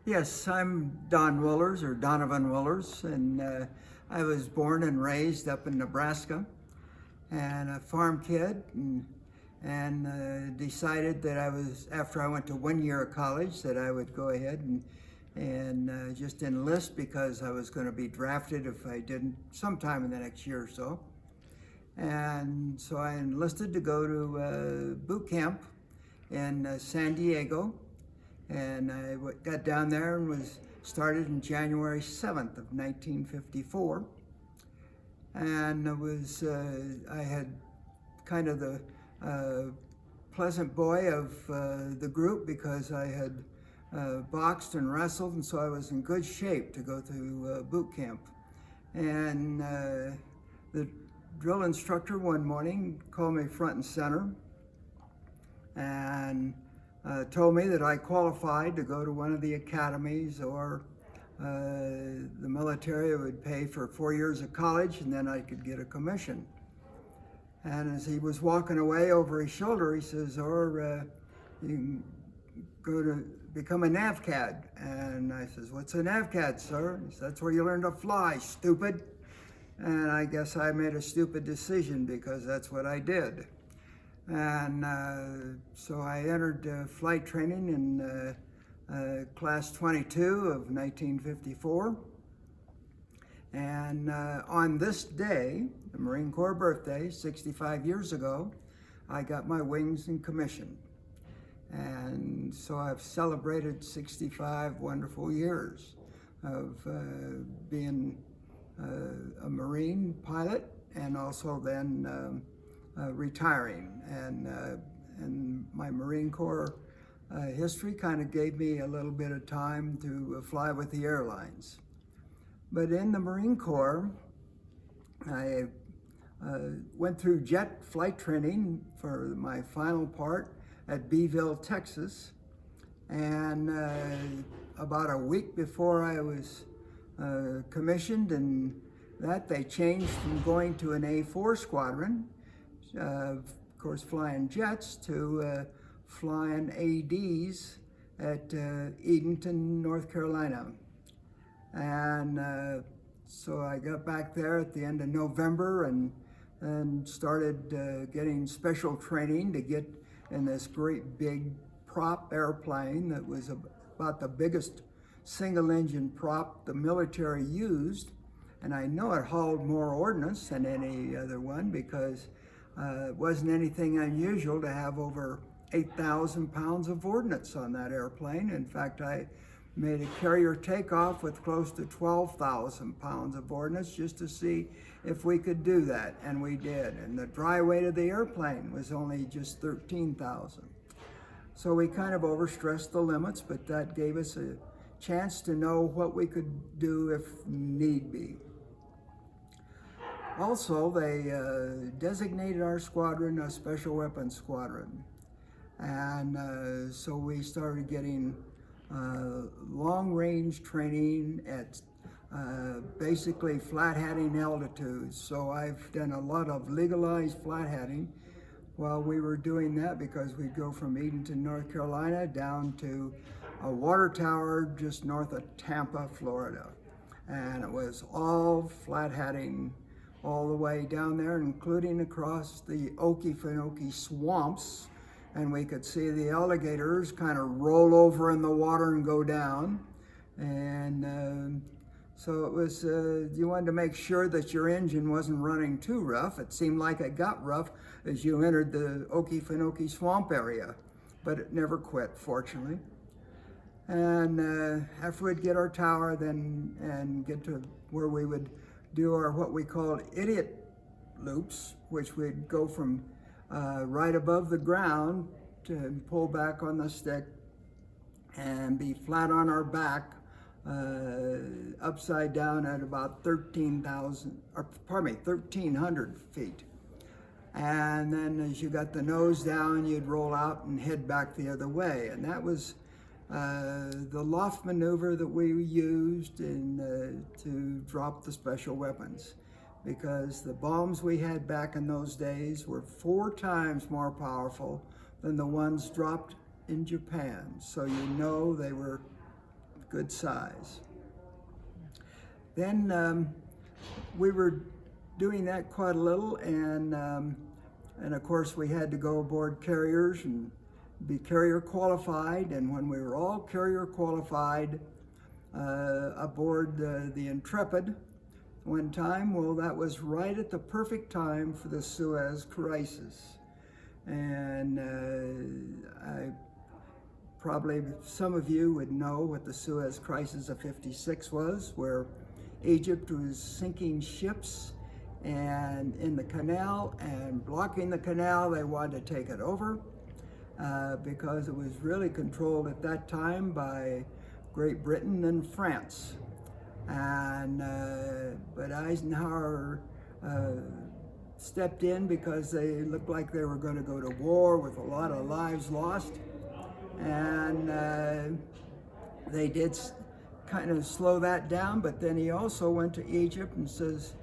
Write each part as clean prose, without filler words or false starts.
Yes, I'm Don Willers, or Donovan Willers, and I was born and raised up in Nebraska, and a farm kid, and decided that after I went to 1 year of college, that I would go ahead and just enlist because I was going to be drafted if I didn't sometime in the next year or so. And so I enlisted to go to boot camp in San Diego, and I got down there and was started in January 7th of 1954. And I had kind of the pleasant boy of the group because I had boxed and wrestled, and so I was in good shape to go to boot camp. And the drill instructor one morning called me front and center and told me that I qualified to go to one of the academies, or the military would pay for 4 years of college and then I could get a commission. And as he was walking away, over his shoulder, he says, or you can go to become a NAVCAD. And I says, what's a NAVCAD, sir? He says, that's where you learn to fly, stupid. And I guess I made a stupid decision because that's what I did. And so I entered flight training in class 22 of 1954. And on this day, the Marine Corps birthday, 65 years ago, I got my wings and commission. And so I've celebrated 65 wonderful years of being a Marine pilot, and also then retiring. And my Marine Corps history kind of gave me a little bit of time to fly with the airlines. But in the Marine Corps, I went through jet flight training for my final part at Beeville, Texas. And about a week before I was commissioned, and that they changed from going to an A4 squadron, of course flying jets, to flying ADs at Edenton, North Carolina. And so I got back there at the end of November and started getting special training to get in this great big prop airplane that was about the biggest single engine prop the military used. And I know it hauled more ordnance than any other one because it wasn't anything unusual to have over 8,000 pounds of ordnance on that airplane. In fact, I made a carrier takeoff with close to 12,000 pounds of ordnance just to see if we could do that, and we did. And the dry weight of the airplane was only just 13,000. So we kind of overstressed the limits, but that gave us a chance to know what we could do if need be. Also, they designated our squadron a special weapons squadron. And so we started getting long-range training at basically flat-hatting altitudes. So I've done a lot of legalized flat-hatting while we were doing that, because we'd go from Edenton, North Carolina, down to a water tower just north of Tampa, Florida. And it was all flat-hatting all the way down there, including across the Okefenokee swamps. And we could see the alligators kind of roll over in the water and go down. And so it was, you wanted to make sure that your engine wasn't running too rough. It seemed like it got rough as you entered the Okefenokee swamp area, but it never quit, fortunately. And after we'd get our tower and get to where we would do our what we called idiot loops, which we'd go from right above the ground to pull back on the stick and be flat on our back, upside down at about 1,300 feet. And then as you got the nose down, you'd roll out and head back the other way. And that was the loft maneuver that we used to drop the special weapons, because the bombs we had back in those days were 4 times more powerful than the ones dropped in Japan. So you know they were good size. Then we were doing that quite a little, and of course we had to go aboard carriers and be carrier qualified. And when we were all carrier qualified aboard the Intrepid one time, well, that was right at the perfect time for the Suez Crisis. And probably some of you would know what the Suez Crisis of '56 was, where Egypt was sinking ships and in the canal and blocking the canal. They wanted to take it over because it was really controlled at that time by Great Britain and France. And but Eisenhower stepped in because they looked like they were going to go to war with a lot of lives lost. And they did kind of slow that down, but then he also went to Egypt and says,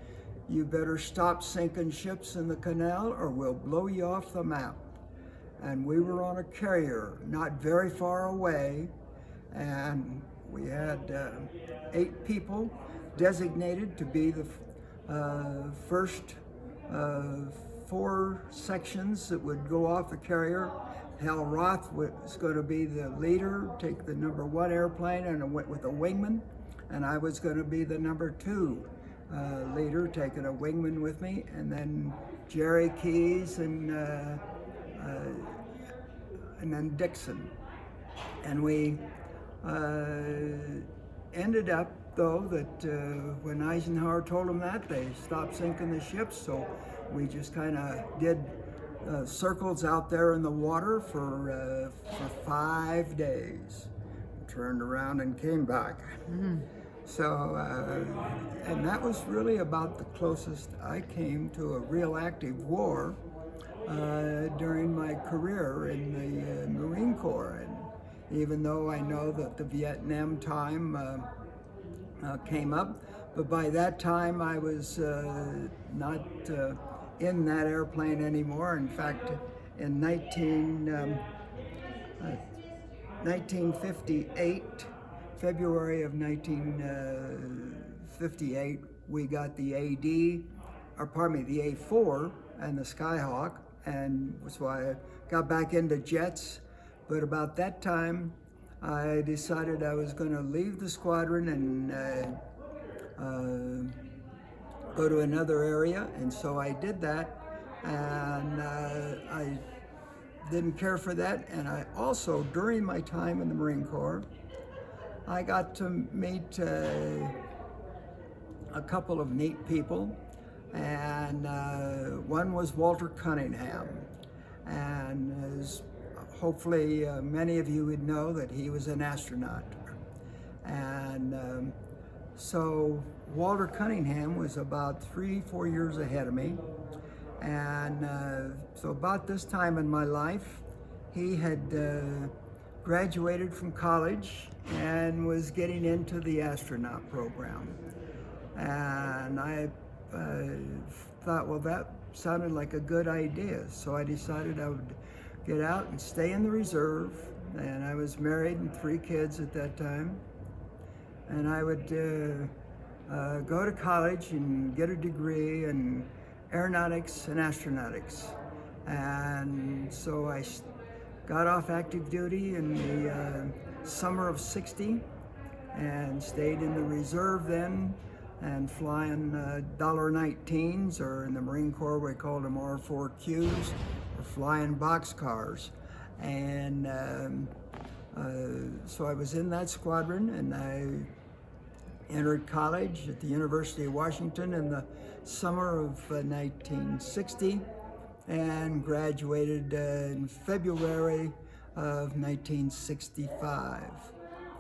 you better stop sinking ships in the canal or we'll blow you off the map. And we were on a carrier not very far away, and we had 8 people designated to be the first 4 sections that would go off the carrier. Hal Roth was going to be the leader, take the number 1 airplane, and went with a wingman. And I was going to be the number 2 leader, taking a wingman with me. And then Jerry Keyes and then Dixon. And we ended up, though, that when Eisenhower told them that, they stopped sinking the ships. So we just kind of did circles out there in the water for 5 days. Turned around and came back. Mm-hmm. So, and that was really about the closest I came to a real active war during my career in the Marine Corps. And even though I know that the Vietnam time came up, but by that time I was not in that airplane anymore. In fact, in 1958, February of 1958, we got the the A4 and the Skyhawk, and so I got back into jets. But about that time, I decided I was going to leave the squadron and go to another area, and so I did that, and I didn't care for that. And I also, during my time in the Marine Corps, I got to meet a couple of neat people, and one was Walter Cunningham, and as hopefully many of you would know, that he was an astronaut. And so Walter Cunningham was about 3-4 years ahead of me, and so about this time in my life, he had graduated from college and was getting into the astronaut program. And I thought, well, that sounded like a good idea. So I decided I would get out and stay in the reserve. And I was married and 3 kids at that time. And I would go to college and get a degree in aeronautics and astronautics. And so I got off active duty in the summer of '60 and stayed in the reserve then, and flying $19s, or in the Marine Corps we called them R4Qs, or flying boxcars. And so I was in that squadron, and I entered college at the University of Washington in the summer of 1960, and graduated in February of 1965.